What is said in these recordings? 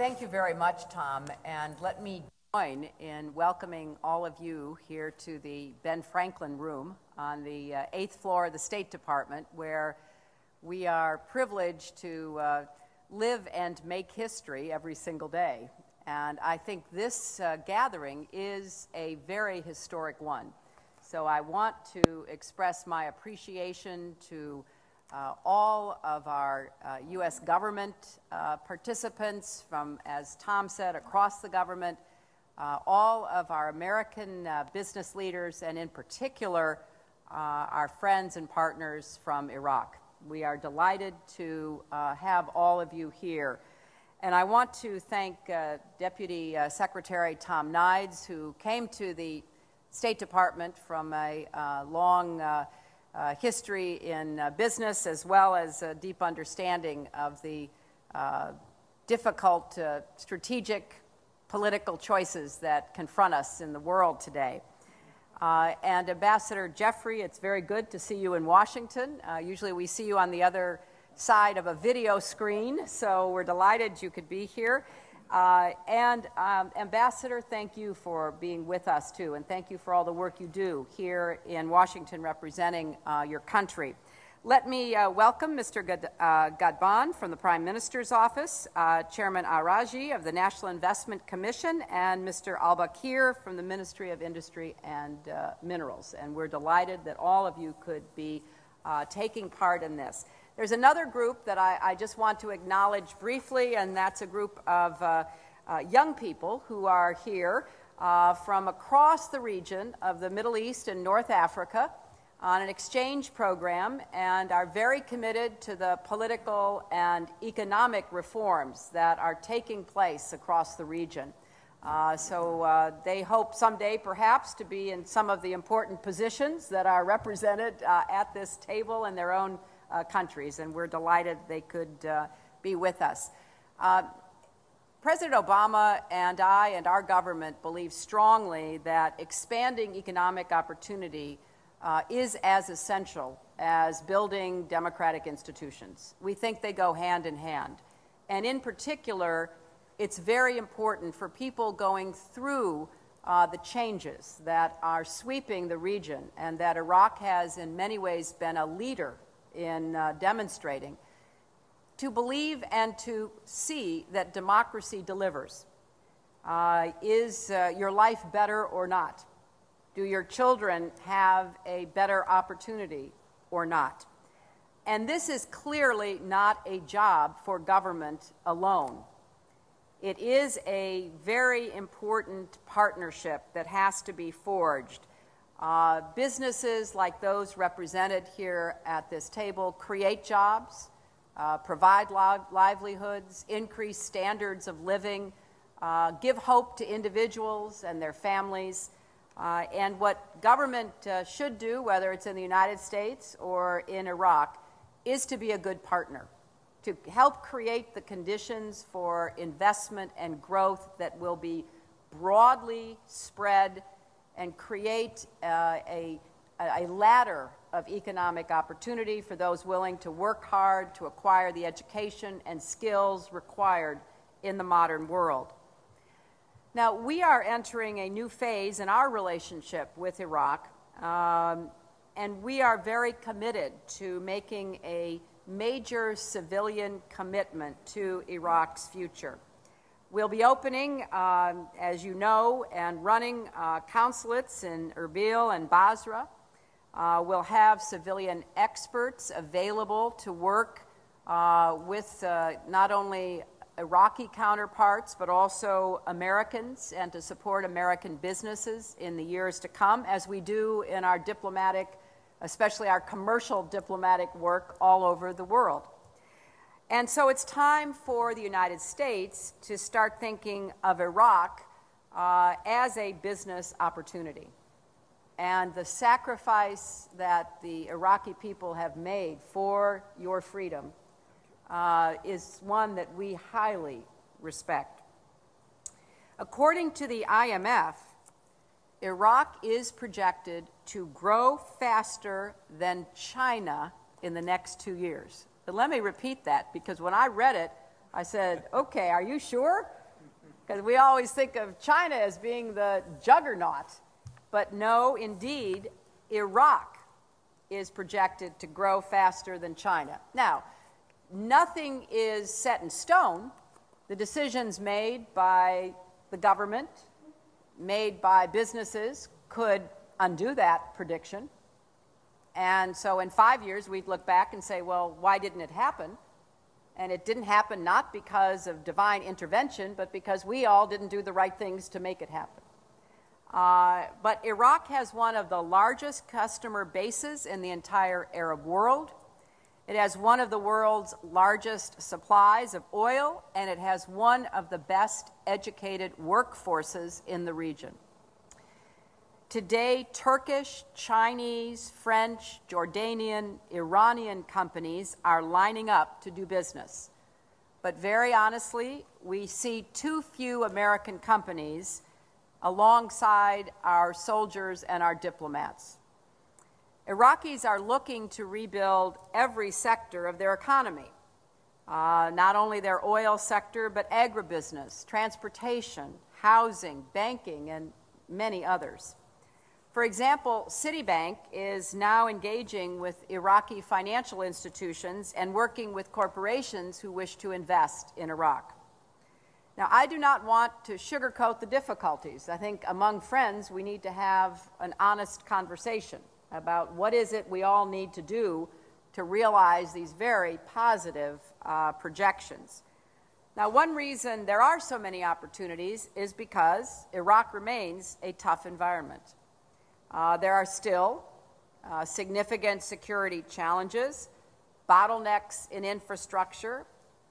Thank you very much, Tom, and let me join in welcoming all of you here to the Ben Franklin Room on the 8th floor of the State Department, where we are privileged to live and make history every single day. And I think this gathering is a very historic one. So I want to express my appreciation to all of our U.S. government participants from, as Tom said, across the government, all of our American business leaders, and in particular, our friends and partners from Iraq. We are delighted to have all of you here. And I want to thank Deputy Secretary Tom Nides, who came to the State Department from a long history in business, as well as a deep understanding of the difficult strategic political choices that confront us in the world today. And Ambassador Jeffrey, it's very good to see you in Washington. Usually we see you on the other side of a video screen, so we're delighted you could be here. Ambassador, thank you for being with us, too, and thank you for all the work you do here in Washington representing your country. Let me welcome Mr. Ghadban from the Prime Minister's Office, Chairman Araji of the National Investment Commission, and Mr. Al-Bakir from the Ministry of Industry and Minerals. And we're delighted that all of you could be taking part in this. There's another group that I just want to acknowledge briefly, and that's a group of young people who are here from across the region of the Middle East and North Africa on an exchange program, and are very committed to the political and economic reforms that are taking place across the region. So they hope someday perhaps to be in some of the important positions that are represented at this table in their own countries, and we're delighted they could be with us. President Obama and I and our government believe strongly that expanding economic opportunity is as essential as building democratic institutions. We think they go hand in hand. And in particular, it's very important for people going through the changes that are sweeping the region and that Iraq has in many ways been a leader in demonstrating, to believe and to see that democracy delivers. Is your life better or not? Do your children have a better opportunity or not? And this is clearly not a job for government alone. It is a very important partnership that has to be forged. Businesses like those represented here at this table create jobs, provide livelihoods, increase standards of living, give hope to individuals and their families. And what government should do, whether it's in the United States or in Iraq, is to be a good partner, to help create the conditions for investment and growth that will be broadly spread and create a ladder of economic opportunity for those willing to work hard to acquire the education and skills required in the modern world. Now, we are entering a new phase in our relationship with Iraq, and we are very committed to making a major civilian commitment to Iraq's future. We'll be opening, as you know, and running consulates in Erbil and Basra. We'll have civilian experts available to work with not only Iraqi counterparts, but also Americans, and to support American businesses in the years to come, as we do in our diplomatic, especially our commercial diplomatic work all over the world. And so it's time for the United States to start thinking of Iraq as a business opportunity. And the sacrifice that the Iraqi people have made for your freedom is one that we highly respect. According to the IMF, Iraq is projected to grow faster than China in the next 2 years. But let me repeat that, because when I read it, I said, okay, are you sure? Because we always think of China as being the juggernaut. But no, indeed, Iraq is projected to grow faster than China. Now, nothing is set in stone. The decisions made by the government, made by businesses, could undo that prediction. And so in 5 years, we'd look back and say, well, why didn't it happen? And it didn't happen not because of divine intervention, but because we all didn't do the right things to make it happen. But Iraq has one of the largest customer bases in the entire Arab world. It has one of the world's largest supplies of oil, and it has one of the best educated workforces in the region. Today, Turkish, Chinese, French, Jordanian, Iranian companies are lining up to do business. But very honestly, we see too few American companies alongside our soldiers and our diplomats. Iraqis are looking to rebuild every sector of their economy, not only their oil sector, but agribusiness, transportation, housing, banking, and many others. For example, Citibank is now engaging with Iraqi financial institutions and working with corporations who wish to invest in Iraq. Now, I do not want to sugarcoat the difficulties. I think among friends, we need to have an honest conversation about what is it we all need to do to realize these very positive projections. Now, one reason there are so many opportunities is because Iraq remains a tough environment. There are still significant security challenges, bottlenecks in infrastructure,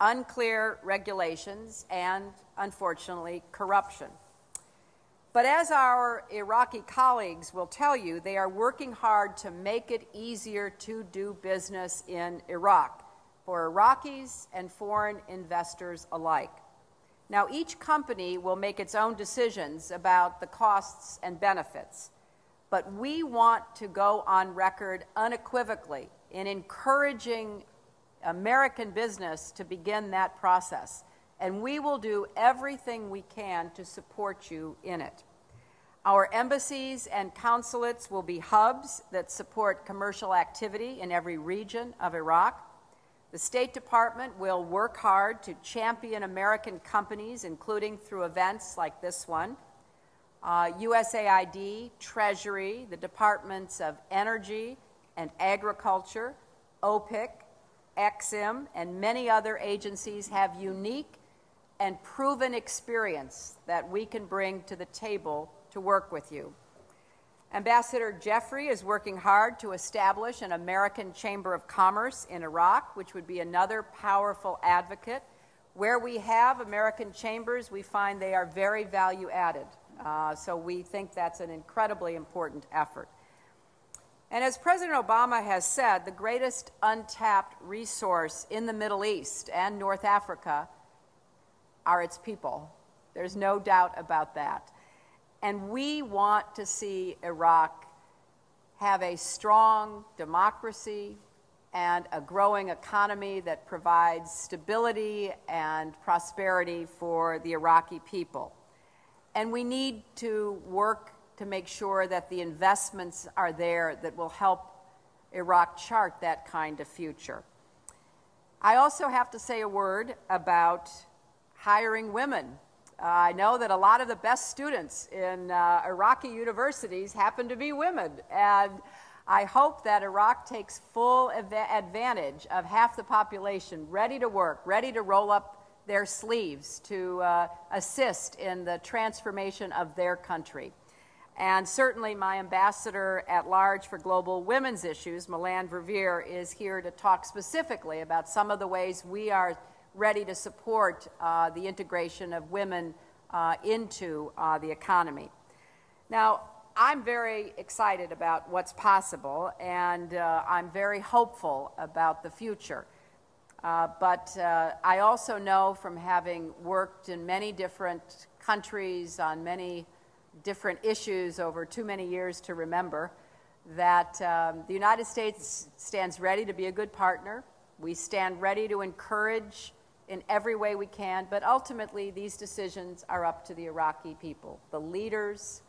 unclear regulations, and, unfortunately, corruption. But as our Iraqi colleagues will tell you, they are working hard to make it easier to do business in Iraq for Iraqis and foreign investors alike. Now, each company will make its own decisions about the costs and benefits, but we want to go on record unequivocally in encouraging American business to begin that process, and we will do everything we can to support you in it. Our embassies and consulates will be hubs that support commercial activity in every region of Iraq. The State Department will work hard to champion American companies, including through events like this one. USAID, Treasury, the Departments of Energy and Agriculture, OPIC, EXIM, and many other agencies have unique and proven experience that we can bring to the table to work with you. Ambassador Jeffrey is working hard to establish an American Chamber of Commerce in Iraq, which would be another powerful advocate. Where we have American chambers, we find they are very value added. So we think that's an incredibly important effort. And as President Obama has said, the greatest untapped resource in the Middle East and North Africa are its people. There's no doubt about that. And we want to see Iraq have a strong democracy and a growing economy that provides stability and prosperity for the Iraqi people. And we need to work to make sure that the investments are there that will help Iraq chart that kind of future. I also have to say a word about hiring women. I know that a lot of the best students in Iraqi universities happen to be women, and I hope that Iraq takes full advantage of half the population ready to work, ready to roll up their sleeves to assist in the transformation of their country. And certainly my ambassador at large for global women's issues, Melanne Verveer, is here to talk specifically about some of the ways we are ready to support the integration of women into the economy. Now, I'm very excited about what's possible, and I'm very hopeful about the future. But I also know from having worked in many different countries on many different issues over too many years to remember that the United States stands ready to be a good partner. We stand ready to encourage in every way we can, but ultimately these decisions are up to the Iraqi people, the leaders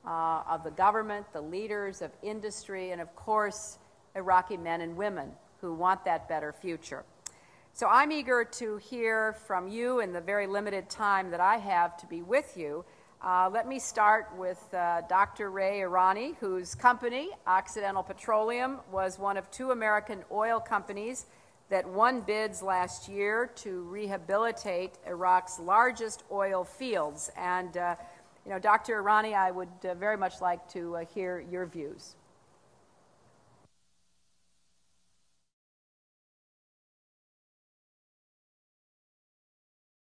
of the government, the leaders of industry, and of course, Iraqi men and women who want that better future. So I'm eager to hear from you in the very limited time that I have to be with you. Let me start with Dr. Ray Irani, whose company, Occidental Petroleum, was one of 2 American oil companies that won bids last year to rehabilitate Iraq's largest oil fields. And, you know, Dr. Irani, I would very much like to hear your views.